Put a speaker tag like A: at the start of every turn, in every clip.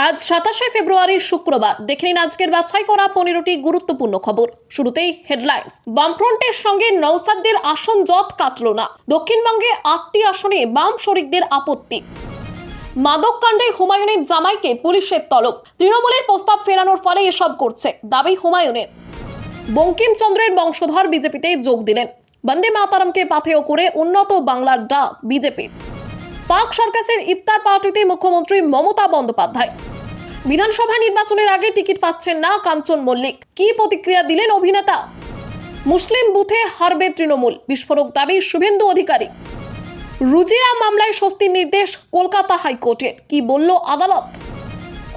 A: আজ 27 ফেব্রুয়ারি শুক্রবার দেখে নিন আজকের বাছাই করা 15টি গুরুত্বপূর্ণ খবর। শুরুতেই হেডলাইন্স। বামফ্রন্টের সঙ্গে নওশাদদের আসন জট কাটল না। দক্ষিণবঙ্গে 8টি আসনে বাম শরিকদের আপত্তি। মাদক কাণ্ডে হুমায়ুনের জামাইকে পুলিশের তলব। তৃণমূলের প্রস্তাব ফেরানোর ফলে এসব করছে দাবি হুমায়ুনের। বঙ্কিমচন্দ্রের বংশধর বিজেপিতে যোগ দিলেন। বন্দে মাতারমকে পাথেয় করে উন্নত বাংলার ডাক বিজেপির। পাক সার্কাসের ইফতার পার্টিতে মুখ্যমন্ত্রী মমতা বন্দ্যোপাধ্যায়। বিধানসভা নির্বাচনের আগে টিকিট পাচ্ছেন না কাঞ্চন মল্লিক, কি প্রতিক্রিয়া দিলেন অভিনেতা। মুসলিম বুথে হারবে তৃণমূল, বিস্ফোরক দাবি শুভেন্দু অধিকারী। রুজিরা মামলায় স্বস্তির নির্দেশ কলকাতা হাইকোর্টের, কি বলল আদালত।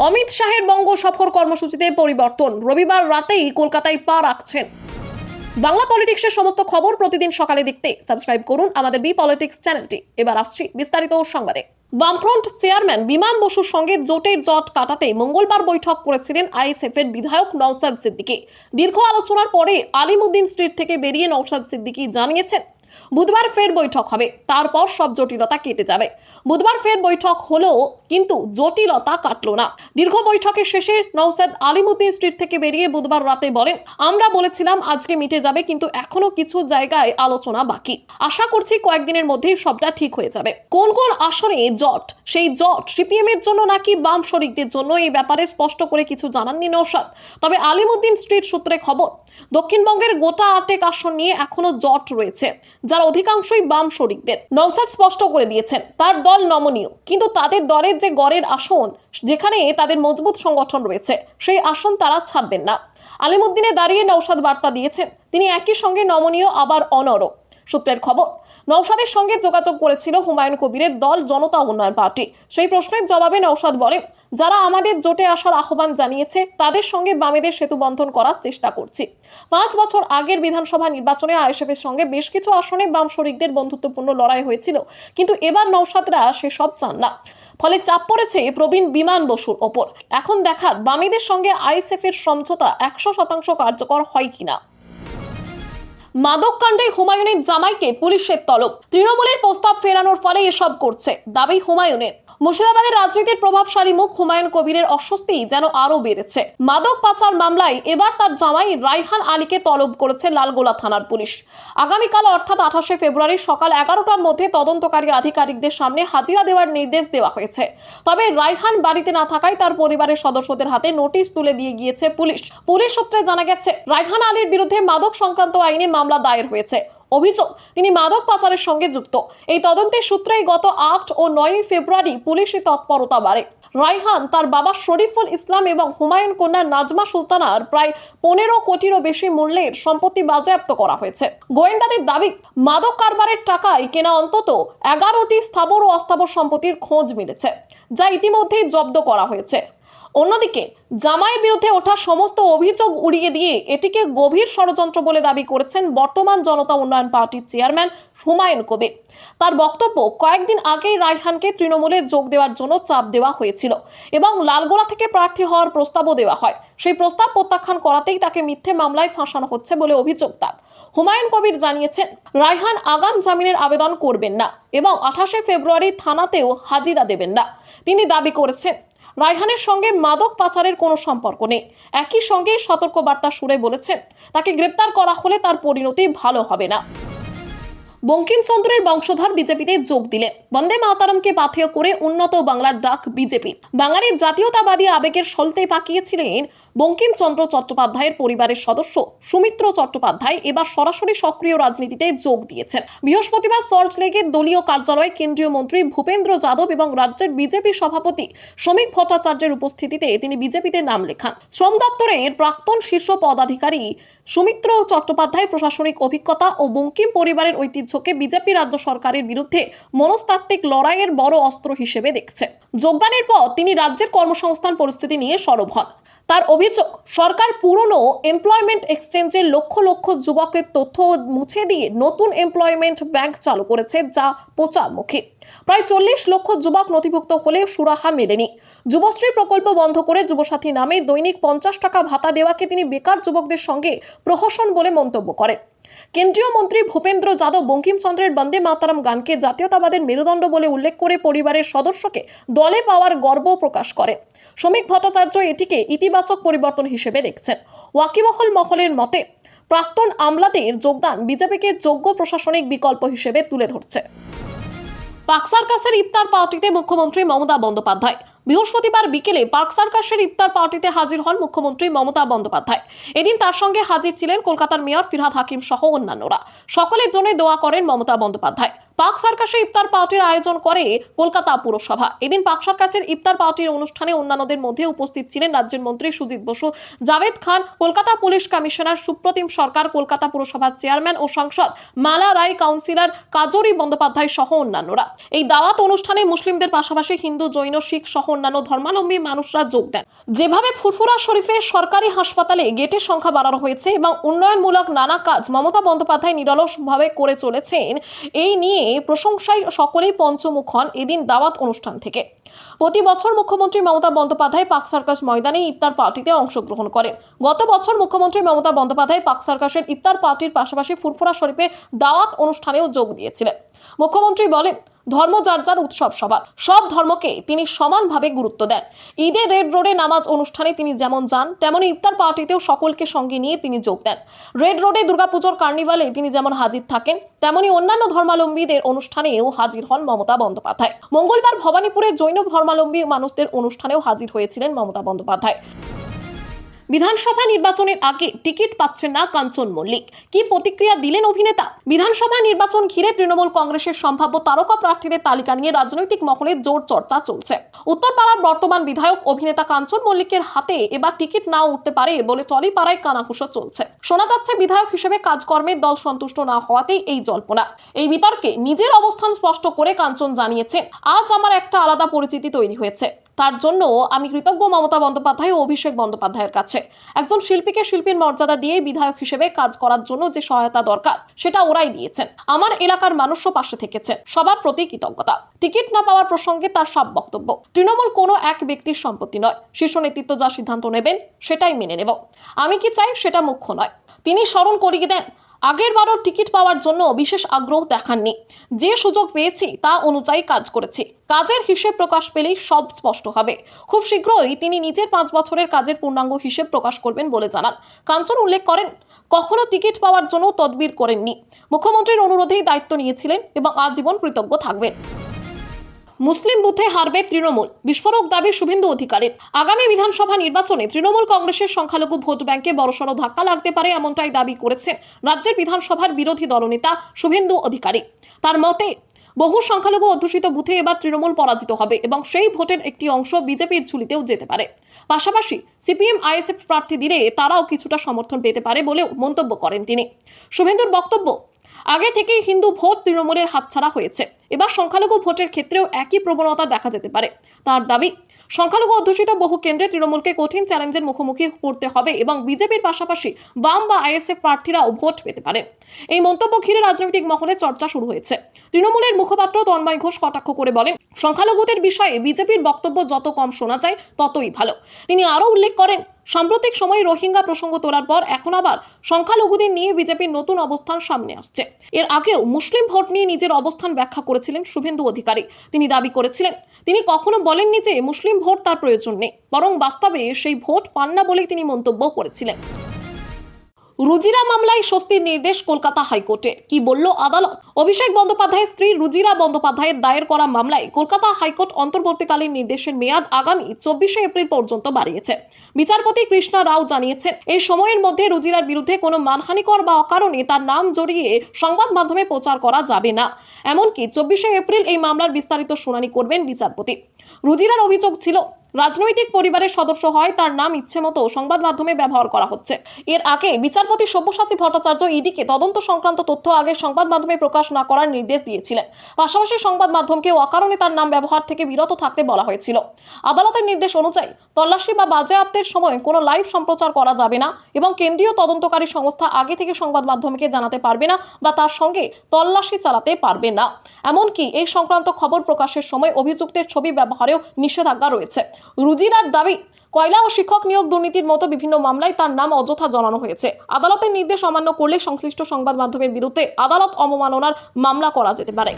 A: অমিত শাহের বঙ্গ সফর কর্মসূচিতে পরিবর্তন, রবিবার রাতেই কলকাতায় পা রাখছেন। বাংলা পলিটিক্সের সমস্ত খবর প্রতিদিন সকালে দেখতে সাবস্ক্রাইব করুন আমাদের বি পলিটিক্স চ্যানেলটি। এবার আসছি বিস্তারিত সংবাদে। বামফ্রন্ট চেয়ারম্যান বিমান বসুর সঙ্গে জোটের জট কাটাতে মঙ্গলবার বৈঠক করেছিলেন আইএসএফ এর বিধায়ক নওশাদ সিদ্দিকী। দীর্ঘ আলোচনার পরে আলিমুদ্দিন স্ট্রিট থেকে বেরিয়ে নওশাদ সিদ্দিকী জানিয়েছেন বুধবার ফের বৈঠক হবে, তারপর সব জটিলতা কেটে যাবে। বুধবার ফের বৈঠক হলো, কিন্তু জটিলতা কাটলো না। দীর্ঘ বৈঠকের শেষে নওশাদ আলিমুদ্দিন স্ট্রিট থেকে বেরিয়ে বুধবার রাতে বলেন, আমরা বলেছিলাম আজকে মিটে যাবে, কিন্তু এখনো কিছু জায়গায় আলোচনা বাকি। আশা করছি কয়েকদিনের মধ্যেই সবটা ঠিক হয়ে যাবে। কোন কোন আসনে জট, সেই জট সিপিএম এর জন্য নাকি বাম শরিকদের জন্য, এই ব্যাপারে স্পষ্ট করে কিছু জানাননি নওশাদ। তবে আলিমুদ্দিন স্ট্রিট সূত্রে খবর, দক্ষিণবঙ্গের গোটা 8 আসন নিয়ে এখনো জট রয়েছে, যার অধিকাংশই বাম শরিকদের। নওশাদ স্পষ্ট করে দিয়েছেন তার দল নমনীয়, কিন্তু তাদের দলের যে গড়ের আসন, যেখানে তাদের মজবুত সংগঠন রয়েছে, সেই আসন তারা ছাড়বেন না। আলিমুদ্দিনে দাঁড়িয়ে নওশাদ বার্তা দিয়েছেন তিনি একই সঙ্গে নমনীয় আবার অনড়। সূত্রের খবর, নওশাদের সঙ্গে যোগাযোগ করেছিল হুমায়ুন কবিরের দল জনতা উন্নয়ন পার্টি। সেই প্রশ্নের জবাবে নওশাদ বলেন, যারা আমাদের জোটে আসার আহ্বান জানিয়েছে তাদের সঙ্গে বামেদের সেতু বন্ধন করার চেষ্টা করছি। 5 বছর আগের বিধানসভা নির্বাচনে আইএসএফ এর সঙ্গে বেশ কিছু আসনে বাম শরিকদের বন্ধুত্বপূর্ণ লড়াই হয়েছিল, কিন্তু এবার নওশাদরা সেসব চান না। ফলে চাপ পড়েছে প্রবীণ বিমান বসুর ওপর। এখন দেখার বামেদের সঙ্গে আইএসএফ এর সমঝোতা 100% কার্যকর হয় কিনা। মাদক কাণ্ডে হুমায়ুনের জামাইকে পুলিশের তলব। তৃণমূলের প্রস্তাব ফেরানোর ফলে এসব করছে দাবি হুমায়ুনের। মুর্শিদাবাদের রাজনীতির প্রভাবশালী মুখ হুমায়ুন কবিরের অস্বস্তি যেন আরো বেড়েছে। মাদক পাচার মামলায় এবার তার জামাই রায়হান আলীকে তলব করেছে লালগোলা থানার পুলিশ। আগামীকাল অর্থাৎ 28 ফেব্রুয়ারি সকাল 11টার মধ্যে তদন্তকারী আধিকারিকদের সামনে হাজিরা দেওয়ার নির্দেশ দেওয়া হয়েছে। তবে রায়হান বাড়িতে না থাকায় তার পরিবারের সদস্যদের হাতে নোটিশ তুলে দিয়ে গিয়েছে পুলিশ। পুলিশ সূত্রে জানা গেছে, রায়হান আলীর বিরুদ্ধে মাদক সংক্রান্ত আইনে মামলা দায়ের হয়েছে। অভিযোগ, তিনি মাদক পাচারের সঙ্গে যুক্ত। এই তদন্তের সূত্রেই গত 8 ও 9 ফেব্রুয়ারি পুলিশি তৎপরতা বাড়ে। রায়হান, তার বাবা শরীফুল ইসলাম এবং হুমায়ুন কন্যা নাজমা সুলতানার প্রায় 15 কোটিরও বেশি মূল্যের সম্পত্তি বাজেয়াপ্ত করা হয়েছে। গোয়েন্দাদের দাবি, মাদক কারবারের টাকায় কেনা অন্তত 11টি স্থাবর ও অস্থাবর সম্পত্তির খোঁজ মিলেছে, যা ইতিমধ্যেই জব্দ করা হয়েছে। অন্যদিকে জামাইয়ের বিরুদ্ধে ওঠা সমস্ত অভিযোগ উড়িয়ে দিয়ে এটিকে গভীর ষড়যন্ত্র বলে দাবি করেছেন বর্তমান জনতা উন্নয়ন পার্টির চেয়ারম্যান হুমায়ুন কবির। তার বক্তব্য, কয়েকদিন আগেই রায়হানকে তৃণমূলে যোগ দেওয়ার জন্য চাপ দেওয়া হয়েছিল এবং লালগোলা থেকে প্রার্থী হওয়ার প্রস্তাবও দেওয়া হয়। সেই প্রস্তাব প্রত্যাখ্যান করাতেই তাকে মিথ্যে মামলায় ফাঁসানো হচ্ছে বলে অভিযোগ তার। হুমায়ুন কবির জানিয়েছেন, রায়হান আগাম জামিনের আবেদন করবেন না এবং 28 ফেব্রুয়ারি থানাতেও হাজিরা দেবেন না। তিনি দাবি করেছেন, রায়হানের সঙ্গে মাদক পাচারের কোনো সম্পর্ক নেই। একই সঙ্গে সতর্কবার্তা সুরে বলেছেন, তাকে গ্রেপ্তার করা হলে তার পরিণতি ভালো হবে না। বঙ্কিমচন্দ্রের বংশধর বিজেপিতে যোগ দিলেন। বন্দে মাতারমকে পাথেয় করে উন্নত বাংলার ডাক বিজেপি। বাঙালির জাতীয়তাবাদী আবেগের সলতে পাকিয়েছিলেন বঙ্কিমচন্দ্র চট্টোপাধ্যায়ের পরিবারের সদস্য সুমিত্র চট্টোপাধ্যায় এবার সরাসরি সক্রিয় রাজনীতিতে যোগ দিয়েছেন। বৃহস্পতিবার সল্টলেকের দলীয় কার্যালয়ে কেন্দ্রীয় মন্ত্রী ভূপেন্দ্র যাদব এবং রাজ্যের বিজেপি সভাপতি শ্রমিক ভট্টাচার্যের উপস্থিতিতে তিনি বিজেপিতে নাম লেখান। শ্রম দপ্তরের প্রাক্তন শীর্ষ পদাধিকারী সুমিত্র চট্টোপাধ্যায় প্রশাসনিক অভিজ্ঞতা ও বঙ্কিম পরিবারের ঐতিহ্যকে বিজেপি রাজ্য সরকারের বিরুদ্ধে মনস্তাত্ত্বিক লড়াইয়ের বড় অস্ত্র হিসেবে দেখছে। যোগদানের পর তিনি রাজ্যের কর্মসংস্থান পরিস্থিতি নিয়ে সরব হন। তার অভিযোগ, সরকার পুরনো এমপ্লয়মেন্ট এক্সচেঞ্জের লক্ষ লক্ষ যুবকের তথ্য মুছে দিয়ে নতুন এমপ্লয়মেন্ট ব্যাংক চালু করেছে, যা প্রচারমুখী। প্রায় 40 লক্ষ যুবক নথিভুক্ত হলেও সুরাহা মেলেনি। যুবশ্রী প্রকল্প বন্ধ করে যুবসাথী নামে দৈনিক 50 টাকা ভাতা দেওয়াকে তিনি বেকার যুবকদের সঙ্গে প্রহসন বলে মন্তব্য করেন। কেন্দ্রীয় মন্ত্রী ভূপেন্দ্র যাদব বঙ্কিমচন্দ্রের বন্দে মাতরম গানকে জাতীয়তাবাদের মেরুদণ্ড বলে উল্লেখ করে পরিবারের সদস্যকে দলে পাওয়ার গর্ব প্রকাশ করে। শ্রমিক ভট্টাচার্য এটিকে ইতিবাচক পরিবর্তন হিসেবে দেখছেন। ওয়াকিবহল মহলের মতে প্রাক্তন আমলাদের যোগদান বিজেপিকে যোগ্য প্রশাসনিক বিকল্প হিসেবে তুলে ধরছে। পার্ক সার্কাসের ইফতার পার্টিতে মুখ্যমন্ত্রী মমতা বন্দ্যোপাধ্যায়। বৃহস্পতিবার বিকেলে পার্ক সার্কাসের ইফতার পার্টিতে হাজির হন মুখ্যমন্ত্রী মমতা বন্দ্যোপাধ্যায়। এদিন তার সঙ্গে হাজির ছিলেন কলকাতার মেয়র ফিরহাদ হাকিম সহ অন্যান্যরা। সকলের জন্য দোয়া করেন মমতা বন্দ্যোপাধ্যায়। পার্ক সার্কাসে ইফতার পার্টির আয়োজন করে কলকাতা পুরসভা। এদিন পার্ক সার্কাসের ইফতার পার্টির অনুষ্ঠানে অন্যান্যদের মধ্যে উপস্থিত ছিলেন রাজ্যের মন্ত্রী সুজিত বসু, জাভেদ খান, কলকাতা পুলিশ কমিশনার সুপ্রতিম সরকার, কলকাতা পুরসভার চেয়ারম্যান ও সাংসদ মালা রায়, কাউন্সিলর কাজরি বন্দ্যোপাধ্যায় সহ অন্যান্যরা। এই দাওয়াত অনুষ্ঠানে মুসলিমদের পাশাপাশি হিন্দু, জৈন, শিখ সহ অন্যান্য ধর্মাবলম্বী মানুষরা যোগ দেন। যেভাবে ফুরফুরা শরীফে সরকারি হাসপাতালে গেটের সংখ্যা বাড়ানো হয়েছে এবং উন্নয়নমূলক নানা কাজ মমতা বন্দ্যোপাধ্যায় নিরলসভাবে করে চলেছেন, এই নিয়ে প্রশংসায় সকলেই পঞ্চমুখ হন এদিন দাওয়াত অনুষ্ঠান থেকে। প্রতি বছর মুখ্যমন্ত্রী মমতা বন্দ্যোপাধ্যায় পার্ক সার্কাস ময়দানে ইফতার পার্টিতে অংশগ্রহণ করেন। গত বছর মুখ্যমন্ত্রী মমতা বন্দ্যোপাধ্যায় পার্ক সার্কাসের ইফতার পার্টির পাশাপাশি ফুরফুরা শরীফে দাওয়াত অনুষ্ঠানেও যোগ দিয়েছিলেন। মুখ্যমন্ত্রী বলেন, ধর্ম যার যার উৎসব সবার, সব ধর্মকে তিনি সমানভাবে গুরুত্ব দেন। ঈদে রেড রোডে নামাজ অনুষ্ঠানে তিনি যেমন যান, তেমনি ইফতার পার্টিতেও সকলকে সঙ্গে নিয়ে তিনি যোগ দেন। রেড রোডে দুর্গাপুজোর কার্নিভালে তিনি যেমন হাজির থাকেন, তেমনি অন্যান্য ধর্মাবলম্বীদের অনুষ্ঠানেও হাজির হন মমতা বন্দ্যোপাধ্যায়। মঙ্গলবার ভবানীপুরে জৈন ধর্মাবলম্বী মানুষদের অনুষ্ঠানেও হাজির হয়েছিলেন মমতা বন্দ্যোপাধ্যায়। বিধানসভা নির্বাচনের আগে টিকিট পাচ্ছেন না কাঞ্চন মল্লিক, কি প্রতিক্রিয়া দিলেন অভিনেতা? বিধানসভা নির্বাচন ঘিরে তৃণমূল কংগ্রেসের সম্ভাব্য তারকা প্রার্থীদের তালিকা নিয়ে রাজনৈতিক মহলে জোর চর্চা চলছে। উত্তরপাড়ার বর্তমান বিধায়ক অভিনেতা কাঞ্চন মল্লিকের হাতে এবার টিকিট নাও উঠতে পারে বলে টলিপাড়ায় কানাঘুষো চলছে। শোনা যাচ্ছে বিধায়ক হিসেবে কাজকর্মের দল সন্তুষ্ট না হওয়াতেই এই জল্পনা। এই বিতর্কে নিজের অবস্থান স্পষ্ট করে কাঞ্চন জানিয়েছেন, আজ আমার একটা আলাদা পরিচিতি তৈরি হয়েছে, তার জন্য আমি কৃতজ্ঞ মমতা বন্দ্যোপাধ্যায় ও অভিষেক বন্দ্যোপাধ্যায়ের কাছে। একজন শিল্পীকে শিল্পীর মর্যাদা দিয়ে বিধায়ক হিসেবে কাজ করার জন্য যে সহায়তা দরকার সেটা ওরাই দিয়েছেন। আমার এলাকার মানুষও পাশে থেকেছেন, সবার প্রতি কৃতজ্ঞতা। টিকিট না পাওয়ার প্রসঙ্গে তার সব বক্তব্য, তৃণমূল কোনো এক ব্যক্তির সম্পত্তি নয়, শীর্ষ নেতৃত্ব যা সিদ্ধান্ত নেবেন সেটাই মেনে নেব। আমি কি চাই সেটা মুখ্য নয়। তিনি স্মরণ করিয়ে দেন, আগের বারও টিকিট পাওয়ার জন্য বিশেষ আগ্রহ দেখাননি, যে সুযোগ পেয়েছি তা অনুযায়ী কাজ করেছি। কাজের হিসেব প্রকাশ পেলেই সব স্পষ্ট হবে। খুব শীঘ্রই তিনি নিজের 5 বছরের কাজের পূর্ণাঙ্গ হিসেব প্রকাশ করবেন বলে জানান। কাঞ্চন উল্লেখ করেন, কখনো টিকিট পাওয়ার জন্য তদবির করেননি, মুখ্যমন্ত্রীর অনুরোধেই দায়িত্ব নিয়েছিলেন এবং আজীবন কৃতজ্ঞ থাকবেন। মুসলিম বুথে হারবে তৃণমূল, বিস্ফোরক দাবি শুভেন্দু অধিকারীর। আগামী বিধানসভা নির্বাচনে তৃণমূল কংগ্রেসের সংখ্যালঘু ভোট ব্যাংকে বড়সড় ধাক্কা লাগতে পারে, এমনটাই দাবি করেছেন রাজ্যের বিধানসভার বিরোধী দলনেতা শুভেন্দু অধিকারী। তার মতে, বহু সংখ্যালঘু অধ্যুষিত বুথে এবার তৃণমূল পরাজিত হবে এবং সেই ভোটের একটি অংশ বিজেপির ঝুলিতেও যেতে পারে। পাশাপাশি সিপিএম আইএসএফ প্রার্থী দিলে তারাও কিছুটা সমর্থন পেতে পারে বলেও মন্তব্য করেন তিনি। শুভেন্দুর বক্তব্য, আগে থেকেই হিন্দু ভোট তৃণমূলের হাতছাড়া হয়েছে, এবার সংখ্যালঘু ভোটের ক্ষেত্রেও একই প্রবণতা দেখা যেতে পারে। তার দাবি, সংখ্যালঘু অধ্যুষিত বহু কেন্দ্রে তৃণমূলকে কঠিন চ্যালেঞ্জের মুখোমুখি পড়তে হবে এবং বিজেপির পাশাপাশি বাম বা আইএসএফ প্রার্থীরাও ভোট পেতে পারে। এই মন্তব্য ঘিরে রাজনৈতিক মহলে চর্চা শুরু হয়েছে। তৃণমূলের মুখপাত্র তন্ময় ঘোষ কটাক্ষ করে বলেন, সংখ্যালঘুদের বিষয়ে বিজেপির বক্তব্য যত কম শোনা যায় ততই ভালো। তিনি আরও উল্লেখ করেন, সাম্প্রতিক সময়ে রোহিঙ্গা প্রসঙ্গ তোলার পর এখন আবার সংখ্যালঘুদের নিয়ে বিজেপির নতুন অবস্থান সামনে আসছে। এর আগেও মুসলিম ভোট নিয়ে নিজের অবস্থান ব্যাখ্যা করেছিলেন শুভেন্দু অধিকারী। তিনি দাবি করেছিলেন, তিনি কখনো বলেননি যে মুসলিম ভোট তার প্রয়োজন নেই, বরং বাস্তবে সেই ভোট পান না বলেই তিনি মন্তব্য করেছিলেন। রুজিরা মামলায় স্বস্তির নির্দেশ কলকাতা হাইকোর্টে, কি বলল আদালত? অভিষেক বন্দ্যোপাধ্যায়ের স্ত্রী রুজিরা বন্দ্যোপাধ্যায়ের দায়ের করা মামলায় কলকাতা হাইকোর্ট অন্তর্বর্তীকালীন নির্দেশের মেয়াদ আগামী 24শে এপ্রিল পর্যন্ত বাড়িয়েছে। বিচারপতি কৃষ্ণা রাও জানিয়েছেন, এই সময়ের মধ্যে রুজিরার বিরুদ্ধে কোনো মানহানিকর বা অকারণে তার নাম জড়িয়ে সংবাদ মাধ্যমে প্রচার করা যাবে না। এমনকি 24শে এপ্রিল এই মামলার বিস্তারিত শুনানি করবেন বিচারপতি। রুজিরার অভিযোগ ছিল, রাজনৈতিক পরিবারের সদস্য হয়, তার নাম ইচ্ছে মতো সংবাদ মাধ্যমে ব্যবহার করা হচ্ছে। এর আগে বিচারপতি সব্যসাচী ভট্টাচার্য ইডিকে তদন্ত সংক্রান্ত তথ্য আগে সংবাদ মাধ্যমে প্রকাশ না করার নির্দেশ দিয়েছিলেন। পাশাপাশি সংবাদ মাধ্যমকে অকারণে তার নাম ব্যবহার থেকে বিরত থাকতে বলা হয়েছিল। আদালতের নির্দেশ অনুযায়ী তল্লাশি বা বাজেয়াপ্তের সময় কোনো লাইভ সম্প্রচার করা যাবে না এবং কেন্দ্রীয় তদন্তকারী সংস্থা আগে থেকে সংবাদ মাধ্যমকে জানাতে পারবে না বা তার সঙ্গে তল্লাশি চালাতে পারবে না। এমনকি এই সংক্রান্ত খবর প্রকাশের সময় অভিযুক্তের ছবি ব্যবহারেও নিষেধাজ্ঞা রয়েছে। রুজিরার দাবি, কয়লা ও শিক্ষক নিয়োগ দুর্নীতির মতো বিভিন্ন মামলায় তার নাম অযথা জড়ানো হয়েছে। আদালতের নির্দেশ অমান্য করলে সংশ্লিষ্ট সংবাদ মাধ্যমের বিরুদ্ধে আদালত অবমাননার মামলা করা যেতে পারে।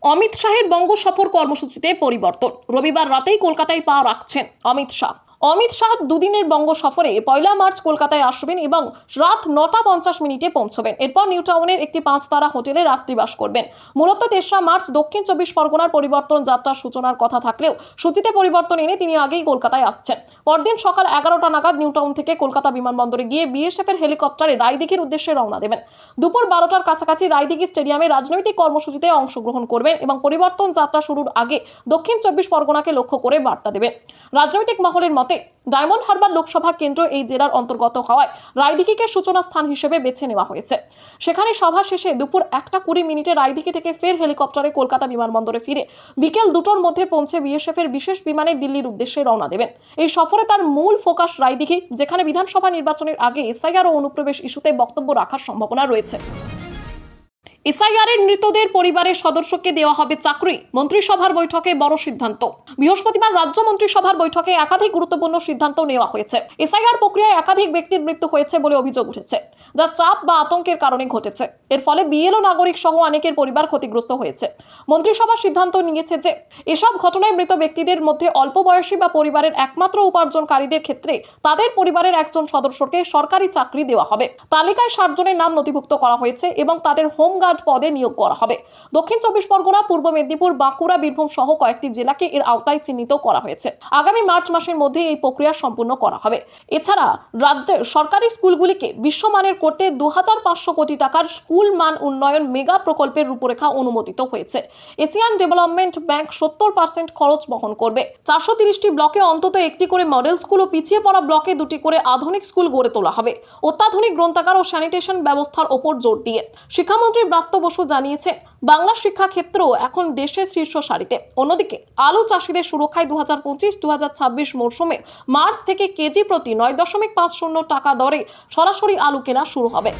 A: অমিত শাহের বঙ্গ সফর কর্মসূচিতে পরিবর্তন। রবিবার রাতেই কলকাতায় পা রাখছেন অমিত শাহ। অমিত শাহ দুদিনের বঙ্গ সফরে 1 মার্চ কলকাতায় আসবেন এবং রাত 9:50 পৌঁছবেন। এরপর নিউ টাউনের একটি 5 তারা হোটেলে রাত্রিবাস করবেন। মূলত 3রা মার্চ দক্ষিণ 24 পরগনার পরিবর্তন যাত্রার সূচনার কথা থাকলেও সূচিতে পরিবর্তন এনে তিনি আগেই কলকাতায় আসছেন। পরদিন সকাল 11টা নাগাদ নিউ টাউন থেকে কলকাতা বিমানবন্দরে গিয়ে বিএসএফ এর হেলিকপ্টারে রায়দিঘির উদ্দেশ্যে রওনা দেবেন। দুপুর 12টার কাছাকাছি রায়দিঘি স্টেডিয়ামে রাজনৈতিক কর্মসূচিতে অংশগ্রহণ করবেন এবং পরিবর্তন যাত্রা শুরুর আগে দক্ষিণ 24 পরগনাকে লক্ষ্য করে বার্তা দেবেন। রাজনৈতিক মহলের মতে ডায়মন্ড হারবার লোকসভা কেন্দ্র এই জেলার অন্তর্গত হওয়ায় রায়দিঘিকে সূচনা স্থান হিসেবে বেছে নেওয়া হয়েছে। সেখানে সভা শেষে দুপুর 1:20 রায়দিঘি থেকে ফের হেলিকপ্টারে কলকাতা বিমানবন্দরে ফিরে বিকেল 2টোর মধ্যে পৌঁছে বিএসএফ এর বিশেষ বিমানে দিল্লির উদ্দেশ্যে রওনা দেবেন। এই সফরে তার মূল ফোকাস রায়দিঘি, যেখানে বিধানসভা নির্বাচনের আগে এসআইআর ও অনুপ্রবেশ ইস্যুতে বক্তব্য রাখার সম্ভাবনা রয়েছে। এসআইআরের মৃতদের পরিবারের সদস্যকে দেওয়া হবে চাকরি। মন্ত্রিসভার বৈঠকে বড় সিদ্ধান্ত। বৃহস্পতিবার রাজ্য মন্ত্রিসভার বৈঠকে একাধিক গুরুত্বপূর্ণ সিদ্ধান্ত নেওয়া হয়েছে। এসআইআর প্রক্রিয়ায় একাধিক ব্যক্তির মৃত্যু হয়েছে বলে অভিযোগ উঠেছে, যা চাপ বা আতঙ্কের কারণে ঘটেছে। এর ফলে বিএলও নাগরিক সহ অনেকের পরিবার ক্ষতিগ্রস্ত হয়েছে। মন্ত্রিসভা সিদ্ধান্ত নিয়েছে যে এসব ঘটনায় মৃত ব্যক্তিদের মধ্যে অল্প বয়সী বা পরিবারের একমাত্র উপার্জনকারীদের ক্ষেত্রে তাদের পরিবারের একজন সদস্যকে সরকারি চাকরি দেওয়া হবে। তালিকায় 60 জনের নাম নথিভুক্ত করা হয়েছে এবং তাদের হোম পদে নিয়োগ করা হবে। দক্ষিণ 24 পরগনা, পূর্ব মেদিনীপুর, বাঁকুড়া, বীরভূম সহ কয়েকটি জেলাকে এর আওতায় চিহ্নিত করা হয়েছে। আগামী মার্চ মাসের মধ্যে এই প্রক্রিয়া সম্পূর্ণ করা হবে। এছাড়া রাজ্যের সরকারি স্কুলগুলিকে বিশ্বমানের করতে 2500 কোটি টাকার স্কুল মান উন্নয়ন মেগা প্রকল্পের রূপরেখা অনুমোদিত হয়েছে। এশিয়ান ডেভেলপমেন্ট ব্যাংক 70% খরচ বহন করবে। 430টি ব্লকে অন্তত একটি করে মডেল স্কুল ও পিছিয়ে পড়া ব্লকে 2টি করে আধুনিক স্কুল গড়ে তোলা হবে। অত্যাধুনিক গ্রন্থাগার ও স্যানিটেশন ব্যবস্থার ওপর জোর দিয়ে শিক্ষামন্ত্রী ব্রাত্য বসু জানিয়েছে, বাংলা শিক্ষা ক্ষেত্র এখন দেশের শীর্ষ সারিতে। অন্যদিকে আলু চাষিদের সুরক্ষায় 2025-2026 মৌসুমে মার্চ থেকে কেজি প্রতি 9.50 টাকা দরে সরাসরি আলু কেনা শুরু হবে।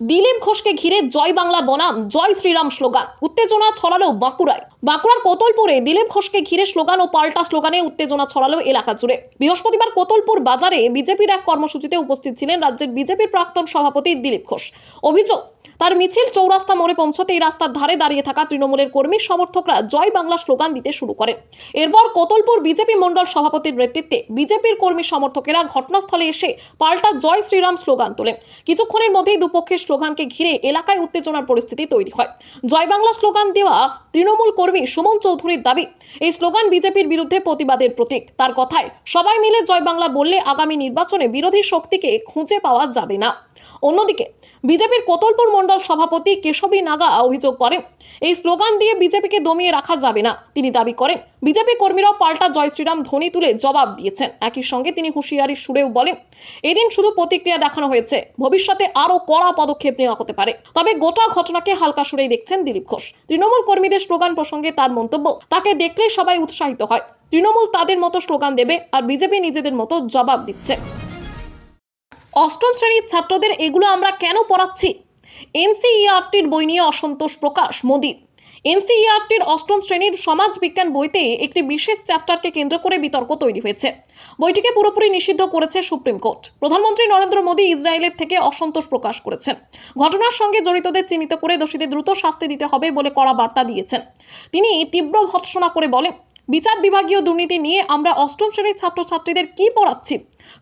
A: দিলীপ ঘোষকে ঘিরে জয় বাংলা বনাম জয় শ্রীরাম স্লোগান। উত্তেজনা ছড়ালো বাঁকুড়ায়। বাঁকুড়ার কোতলপুরে দিলীপ ঘোষকে ঘিরে স্লোগান ও পাল্টা স্লোগানে উত্তেজনা ছড়ালো এলাকা জুড়ে। বৃহস্পতিবার কোতলপুর বাজারে বিজেপির এক কর্মসূচিতে উপস্থিত ছিলেন রাজ্যের বিজেপির প্রাক্তন সভাপতি দিলীপ ঘোষ। অভিযোগ, তার মিছিল চৌরাস্তা মোড়ে পৌঁছতেই রাস্তার ধারে দাঁড়িয়ে থাকা তৃণমূলের কর্মী সমর্থকরা জয় বাংলা স্লোগান দিতে শুরু করেন। এরপর কোতলপুর বিজেপি মণ্ডল সভাপতির নেতৃত্বে বিজেপির কর্মী সমর্থকেরা ঘটনাস্থলে এসে পাল্টা জয় শ্রীরাম স্লোগান তোলেন। কিছুক্ষণের মধ্যেই দুপক্ষের স্লোগানকে ঘিরে এলাকায় উত্তেজনার পরিস্থিতি তৈরি হয়। জয় বাংলা স্লোগান দেওয়া তৃণমূল কর্মী সুমন চৌধুরীর দাবি, এই স্লোগান বিজেপির বিরুদ্ধে প্রতিবাদের প্রতীক। তার কথায়, সবাই মিলে জয় বাংলা বললে আগামী নির্বাচনে বিরোধী শক্তিকে খুঁজে পাওয়া যাবে না। অন্যদিকে বিজেপির কোতলপুর মণ্ডল সভাপতি কেশবী নাগা অভিযোগ করেন, এই স্লোগান দিয়ে বিজেপিকে দমিয়ে রাখা যাবে না। তিনি দাবি করেন, বিজেপি কর্মীরাও পাল্টা জয় শ্রীরাম ধ্বনি তুলে জবাব দিয়েছেন। একই সঙ্গে তিনি হুঁশিয়ারির সুরেও বলেন, এদিন শুধু প্রতিক্রিয়া দেখানো হয়েছে, ভবিষ্যতে আরও কড়া পদক্ষেপ নেওয়া হতে পারে। তবে গোটা ঘটনাকে হালকা সুরেই দেখছেন দিলীপ ঘোষ। তৃণমূল কর্মীদের স্লোগান প্রসঙ্গে তার মন্তব্য, তাকে দেখলে সবাই উৎসাহিত হয়। তৃণমূল তাদের মতো স্লোগান দেবে আর বিজেপি নিজেদের মতো জবাব দিচ্ছে। অষ্টম শ্রেণীর ছাত্রদের এগুলো আমরা কেন পড়াচ্ছি? এনসিইআরটির বই নিয়ে অসন্তোষ প্রকাশ মোদির। এনসিইআরটির অষ্টম শ্রেণীর সমাজ বিজ্ঞান বইতে একটি বিশেষ চ্যাপ্টারকে কেন্দ্র করে বিতর্ক তৈরি হয়েছে। বইটিকে পুরোপুরি নিষিদ্ধ করেছে সুপ্রিম কোর্ট। প্রধানমন্ত্রী নরেন্দ্র মোদী ইসরায়েলের থেকে অসন্তোষ প্রকাশ করেছেন। ঘটনার সঙ্গে জড়িতদের চিহ্নিত করে দোষীদের দ্রুত শাস্তি দিতে হবে বলে কড়া বার্তা দিয়েছেন। তিনি তীব্র ভর্ৎসনা করে বলেন, বিচার বিভাগীয় দুর্নীতি নিয়ে আমরা অষ্টম শ্রেণীর ছাত্রছাত্রীদের কি পড়াচ্ছি?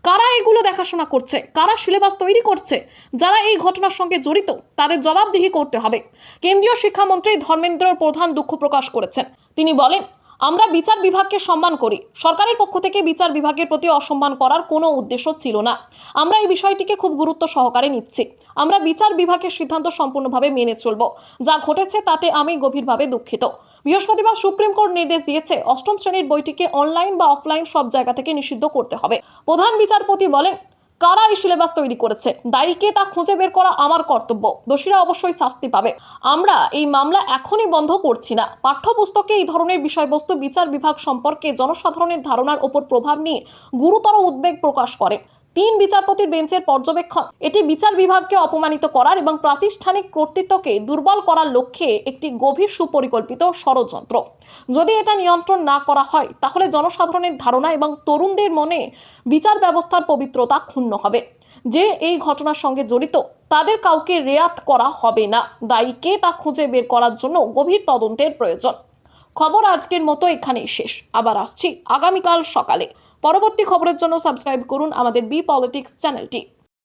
A: কারা এগুলো দেখাশোনা করছে? কারা সিলেবাস তৈরি করছে? যারা এই ঘটনার সঙ্গে জড়িত তাদের জবাবদিহি করতে হবে। কেন্দ্রীয় শিক্ষামন্ত্রী ধর্মেন্দ্র প্রধান দুঃখ প্রকাশ করেছেন। তিনি বলেন, আমরা বিচার বিভাগকে সম্মান করি। সরকারের পক্ষ থেকে বিচার বিভাগের প্রতি অসম্মান করার কোনো উদ্দেশ্য ছিল না। আমরা এই বিষয়টিকে খুব গুরুত্ব সহকারে নিচ্ছি। আমরা বিচার বিভাগের সিদ্ধান্ত সম্পূর্ণভাবে মেনে চলব। যা ঘটেছে তাতে আমি গভীরভাবে দুঃখিত। বৃহস্পতিবার সুপ্রিম কোর্ট নির্দেশ দিয়েছে, অষ্টম শ্রেণীর বইটিকে অনলাইন বা অফলাইন সব জায়গা থেকে নিষিদ্ধ করতে হবে। প্রধান বিচারপতি বলেন, কারা এই সিলেবাস তৈরি করেছে, দায়ীকে তা খুঁজে বের করা আমার কর্তব্য। দোষীরা অবশ্যই শাস্তি পাবে। আমরা এই মামলা এখনই বন্ধ করছি না। পাঠ্যপুস্তকে এই ধরনের বিষয়বস্তু বিচার বিভাগ সম্পর্কে জনসাধারণের ধারণার ওপর প্রভাব নিয়ে গুরুতর উদ্বেগ প্রকাশ করে। 3 বিচারপতির বেঞ্চের পর্যবেক্ষণ এটি বিচার বিভাগকে অপমানিত করার এবং প্রাতিষ্ঠানিক কর্তৃত্বকে দুর্বল করার লক্ষ্যে একটি গভীর সুপরিকল্পিত ষড়যন্ত্র। যদি এটা নিয়ন্ত্রণ না করা হয় তাহলে জনসাধারণের ধারণা এবং তরুণদের মনে বিচার ব্যবস্থার পবিত্রতা ক্ষুণ্ণ হবে। যে এই ঘটনার সঙ্গে জড়িত তাদের কাউকে রেয়াত করা হবে না। দায়ীকে তা খুঁজে বের করার জন্য গভীর তদন্তের প্রয়োজন। খবর আজকের মতো এখানেই শেষ। আবার আসছি আগামীকাল সকালে। পরবর্তী খবরের জন্য সাবস্ক্রাইব করুন আমাদের বি পলিটিক্স চ্যানেলটি।